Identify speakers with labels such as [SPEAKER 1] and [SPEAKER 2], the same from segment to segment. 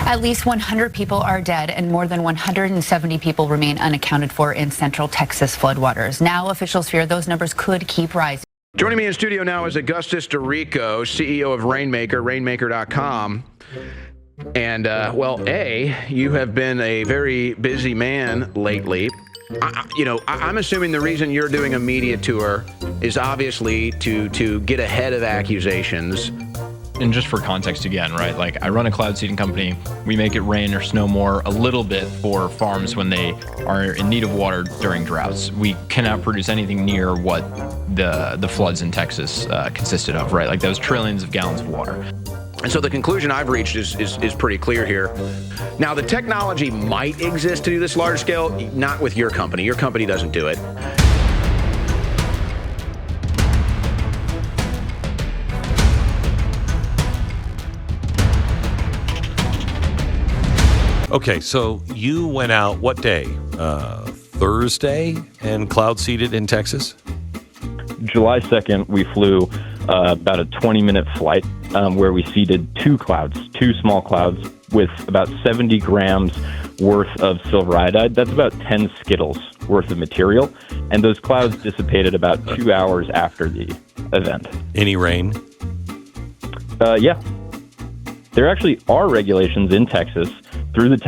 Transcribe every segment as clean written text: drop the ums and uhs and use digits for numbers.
[SPEAKER 1] At least 100 people are dead and more than 170 people remain unaccounted for in central Texas floodwaters. Now officials fear those numbers could keep rising.
[SPEAKER 2] Joining me in studio now is Augustus DeRico, CEO of Rainmaker, rainmaker.com. And, you have been a very busy man lately. I'm assuming the reason you're doing a media tour is obviously to get ahead of accusations.
[SPEAKER 3] And just for context again, right, like I run a cloud seeding company. We make it rain or snow more a little bit for farms when they are in need of water during droughts. We cannot produce anything near what the floods in Texas consisted of, right? Like those trillions of gallons of water.
[SPEAKER 2] And so the conclusion I've reached is pretty clear here. Now, the technology might exist to do this large scale, not with your company. Your company doesn't do it.
[SPEAKER 4] Okay, so you went out what day? Thursday and cloud seeded in Texas?
[SPEAKER 5] July 2nd, we flew about a 20-minute flight where we seeded two small clouds with about 70 grams worth of silver iodide. That's about 10 Skittles worth of material. And those clouds dissipated about 2 hours after the event.
[SPEAKER 4] Any rain?
[SPEAKER 5] Yeah. There actually are regulations in Texas through the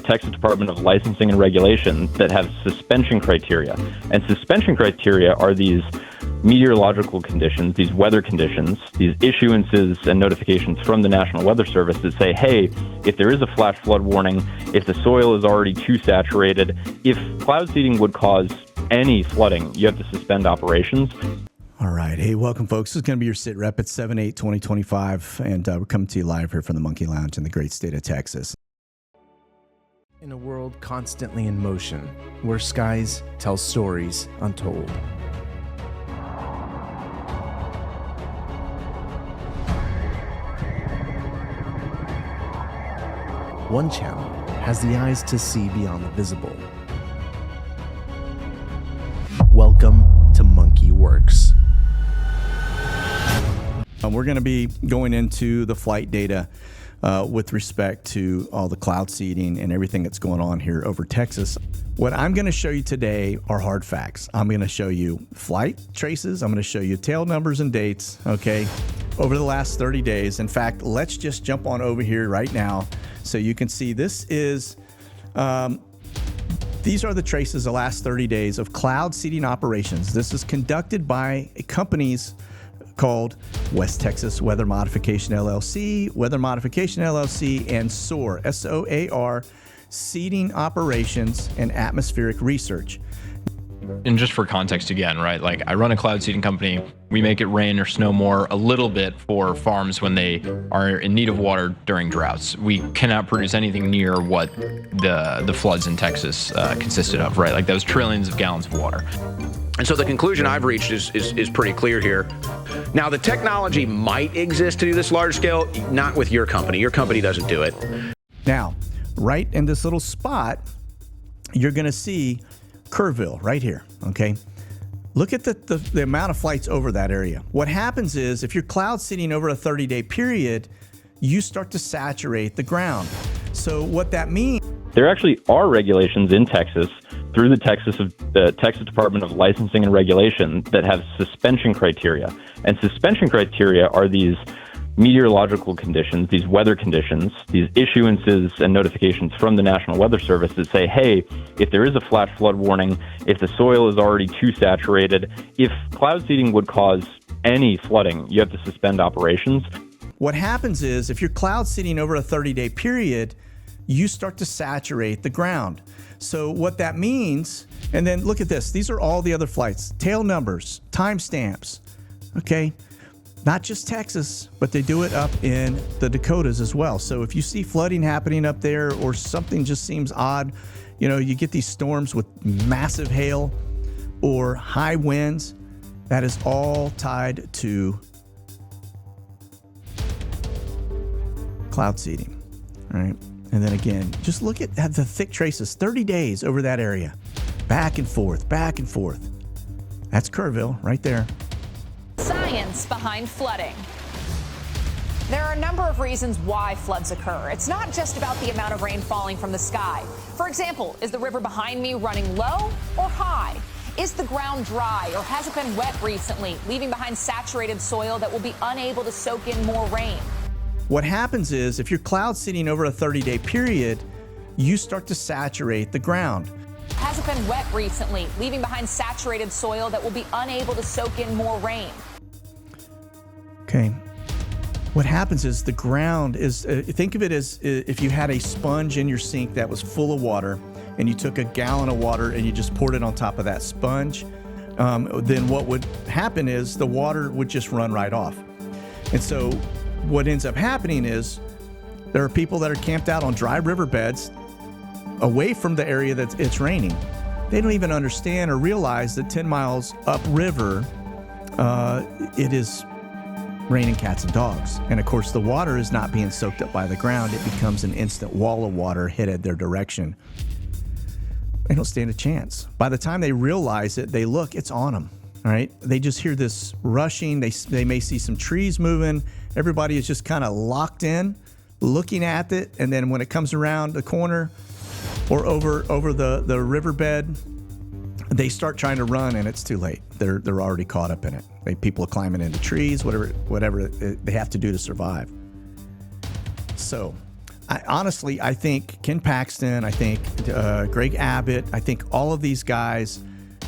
[SPEAKER 5] Texas Department of Licensing and Regulation that have suspension criteria. And suspension criteria are these meteorological conditions, these weather conditions, these issuances and notifications from the National Weather Service that say, hey, if there is a flash flood warning, if the soil is already too saturated, if cloud seeding would cause any flooding, you have to suspend operations.
[SPEAKER 6] All right. Hey, welcome, folks. This is going to be your sit rep at 7/8/2025, and we're coming to you live here from the Monkey Lounge in the great state of Texas.
[SPEAKER 7] In a world constantly in motion, where skies tell stories untold. One channel has the eyes to see beyond the visible. Welcome to Monkey Works.
[SPEAKER 6] We're going to be going into the flight data with respect to all the cloud seeding and everything that's going on here over Texas. What I'm going to show you today are hard facts. I'm going to show you flight traces. I'm going to show you tail numbers and dates, okay, over the last 30 days. In fact, let's just jump on over here right now so you can see this is, these are the traces the last 30 days of cloud seeding operations. This is conducted by companies called West Texas Weather Modification LLC, Weather Modification LLC, and SOAR, S-O-A-R, Seeding Operations and Atmospheric Research.
[SPEAKER 3] And just for context again, right, like I run a cloud seeding company. We make it rain or snow more a little bit for farms when they are in need of water during droughts. We cannot produce anything near what the floods in Texas consisted of, right? Like those trillions of gallons of water.
[SPEAKER 2] And so the conclusion I've reached is pretty clear here. Now, the technology might exist to do this large scale, not with your company. Your company doesn't do it.
[SPEAKER 6] Now, right in this little spot, you're going to see Kerrville right here, okay? Look at the amount of flights over that area. What happens is if you're cloud seeding over a 30-day period, you start to saturate the ground. So what that means...
[SPEAKER 5] There actually are regulations in Texas through the Texas Department of Licensing and Regulation that have suspension criteria. And suspension criteria are these meteorological conditions, these weather conditions, these issuances and notifications from the National Weather Service that say, hey, if there is a flash flood warning, if the soil is already too saturated, if cloud seeding would cause any flooding, you have to suspend operations.
[SPEAKER 6] What happens is if you're cloud seeding over a 30-day period, you start to saturate the ground. So what that means, and then look at this, these are all the other flights, tail numbers, timestamps, okay? Not just Texas, but they do it up in the Dakotas as well. So if you see flooding happening up there or something just seems odd, you know, you get these storms with massive hail or high winds, that is all tied to cloud seeding, all right? And then again, just look at the thick traces, 30 days over that area. Back and forth, back and forth. That's Kerrville right there.
[SPEAKER 8] Science behind flooding. There are a number of reasons why floods occur. It's not just about the amount of rain falling from the sky. For example, is the river behind me running low or high? Is the ground dry or has it been wet recently, leaving behind saturated soil that will be unable to soak in more rain?
[SPEAKER 6] What happens is if you're cloud seeding over a 30-day period, you start to saturate the ground.
[SPEAKER 8] Has it been wet recently, leaving behind saturated soil that will be unable to soak in more rain?
[SPEAKER 6] Okay. What happens is the ground is, think of it as if you had a sponge in your sink that was full of water and you took a gallon of water and you just poured it on top of that sponge, then what would happen is the water would just run right off. And so what ends up happening is there are people that are camped out on dry riverbeds away from the area that it's raining. They don't even understand or realize that 10 miles upriver, it is raining cats and dogs. And of course, the water is not being soaked up by the ground. It becomes an instant wall of water headed their direction. They don't stand a chance. By the time they realize it, they look, it's on them. All right. They just hear this rushing. They may see some trees moving. Everybody is just kind of locked in, looking at it. And then when it comes around the corner or over the riverbed, they start trying to run and it's too late. They're already caught up in it. People are climbing into trees, whatever they have to do to survive. So honestly, I think Ken Paxton, I think Greg Abbott, I think all of these guys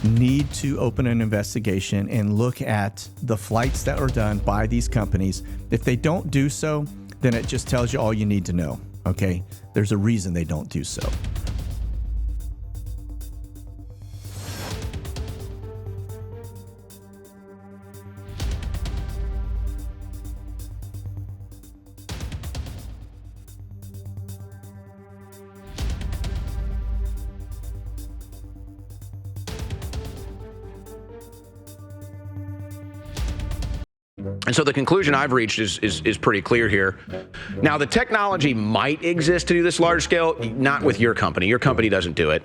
[SPEAKER 6] need to open an investigation and look at the flights that are done by these companies. If they don't do so, then it just tells you all you need to know. Okay? There's a reason they don't do so.
[SPEAKER 2] And so the conclusion I've reached is pretty clear here. Now, the technology might exist to do this large scale, not with your company. Your company doesn't do it.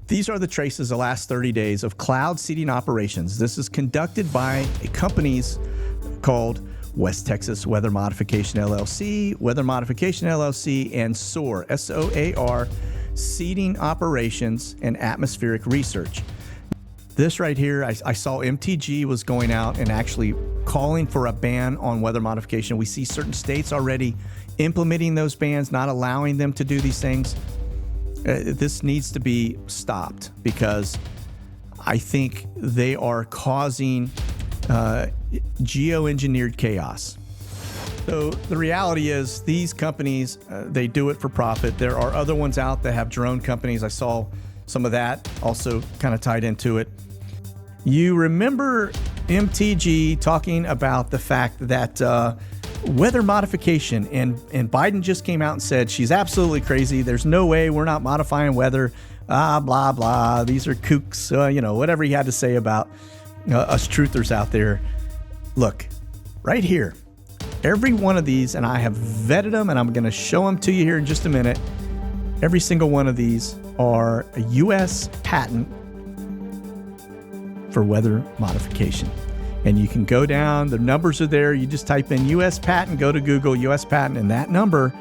[SPEAKER 6] These are the traces the last 30 days of cloud seeding operations. This is conducted by companies called West Texas Weather Modification LLC, Weather Modification LLC, and SOAR, S-O-A-R, Seeding Operations and Atmospheric Research. This right here, I saw MTG was going out and actually calling for a ban on weather modification. We see certain states already implementing those bans, not allowing them to do these things. This needs to be stopped because I think they are causing geoengineered chaos. So the reality is these companies, they do it for profit. There are other ones out that have drone companies. I saw some of that also kind of tied into it. You remember MTG talking about the fact that weather modification, and Biden just came out and said she's absolutely crazy. There's no way we're not modifying weather. Blah, blah. These are kooks. Whatever he had to say about us truthers out there. Look, right here, every one of these, and I have vetted them, and I'm going to show them to you here in just a minute. Every single one of these are a U.S. patent for weather modification. And you can go down, the numbers are there. You just type in U.S. patent, go to Google, U.S. patent, and that number,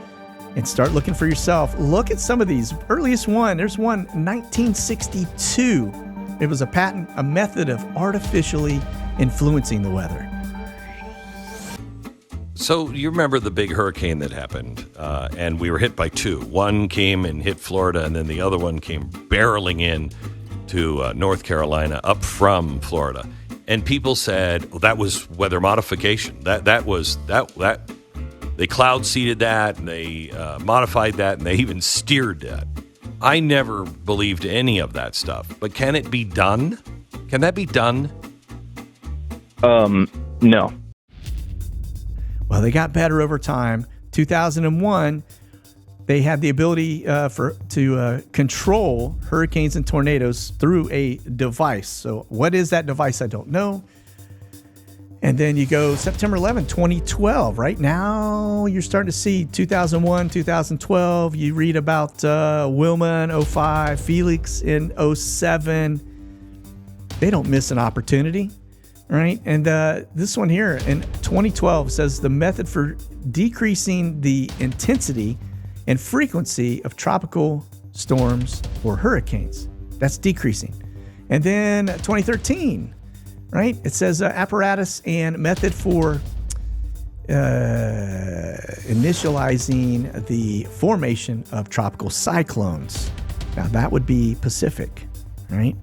[SPEAKER 6] and start looking for yourself. Look at some of these. Earliest one, there's one, 1962. It was a patent, a method of artificially influencing the weather.
[SPEAKER 4] So you remember the big hurricane that happened, and we were hit by two. One came and hit Florida, and then the other one came barreling in to North Carolina up from Florida. And people said, well, that was weather modification. That they cloud seeded that, and they modified that, and they even steered that. I never believed any of that stuff. But can it be done? Can that be done?
[SPEAKER 5] No.
[SPEAKER 6] Well, they got better over time. 2001, they had the ability to control hurricanes and tornadoes through a device. So what is that device? I don't know. And then you go September 11, 2012. Right now, you're starting to see 2001, 2012. You read about Wilma in 05, Felix in 07. They don't miss an opportunity, right? And this one here in 2012 says the method for decreasing the intensity and frequency of tropical storms or hurricanes. That's decreasing. And then 2013, right? It says apparatus and method for initializing the formation of tropical cyclones. Now that would be Pacific, right?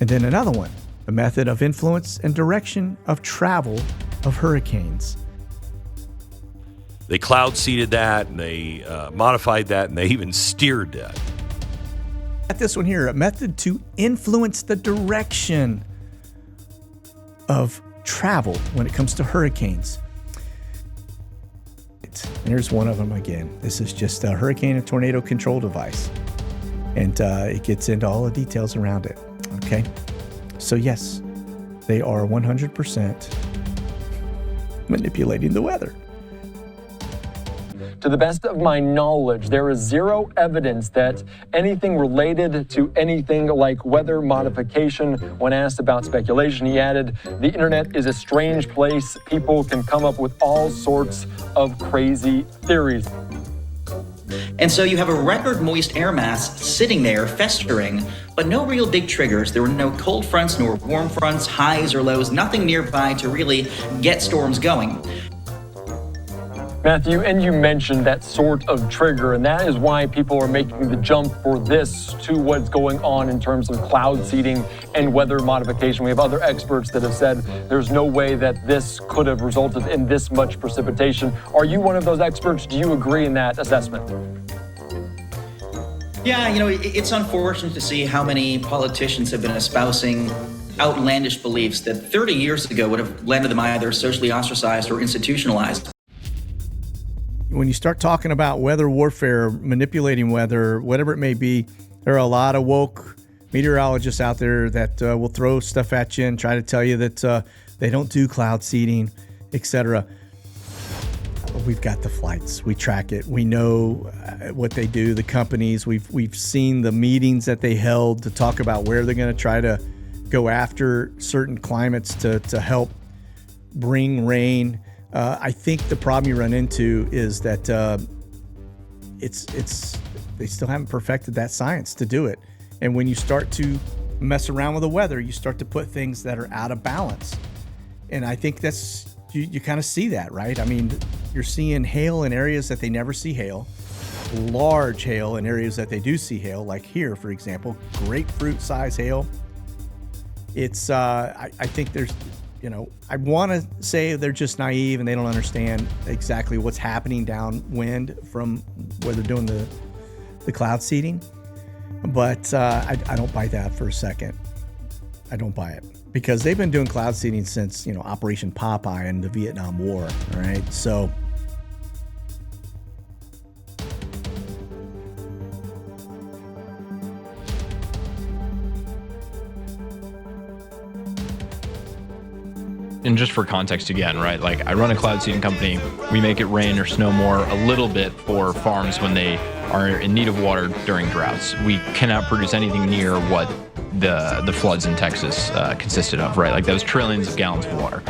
[SPEAKER 6] And then another one, a method of influence and direction of travel of hurricanes.
[SPEAKER 4] They cloud seeded that, and they modified that, and they even steered that.
[SPEAKER 6] At this one here, a method to influence the direction of travel when it comes to hurricanes. Here's one of them again. This is just a hurricane and tornado control device. And it gets into all the details around it. Okay. So yes, they are 100% manipulating the weather.
[SPEAKER 9] To the best of my knowledge, there is zero evidence that anything related to anything like weather modification. When asked about speculation, he added, "The internet is a strange place. People can come up with all sorts of crazy theories."
[SPEAKER 10] And so you have a record moist air mass sitting there festering, but no real big triggers. There were no cold fronts nor warm fronts, highs or lows, nothing nearby to really get storms going.
[SPEAKER 9] Matthew, and you mentioned that sort of trigger, and that is why people are making the jump for this to what's going on in terms of cloud seeding and weather modification. We have other experts that have said there's no way that this could have resulted in this much precipitation. Are you one of those experts? Do you agree in that assessment?
[SPEAKER 10] Yeah, it's unfortunate to see how many politicians have been espousing outlandish beliefs that 30 years ago would have landed them either socially ostracized or institutionalized.
[SPEAKER 6] When you start talking about weather warfare, manipulating weather, whatever it may be, there are a lot of woke meteorologists out there that will throw stuff at you and try to tell you that they don't do cloud seeding, etc. We've got the flights. We track it. We know what they do, the companies. We've seen the meetings that they held to talk about where they're going to try to go after certain climates to help bring rain. I think the problem you run into is that they still haven't perfected that science to do it. And when you start to mess around with the weather, you start to put things that are out of balance. And I think that's, you kind of see that, right? I mean, you're seeing hail in areas that they never see hail, large hail in areas that they do see hail, like here, for example, grapefruit size hail. It's, I think there's, I want to say they're just naive and they don't understand exactly what's happening downwind from where they're doing the cloud seeding. But I don't buy that for a second. I don't buy it because they've been doing cloud seeding since, Operation Popeye and the Vietnam War. All right. So
[SPEAKER 3] And just for context again, right? Like I run a cloud seeding company. We make it rain or snow more a little bit for farms when they are in need of water during droughts. We cannot produce anything near what the floods in Texas consisted of, right? Like those trillions of gallons of water.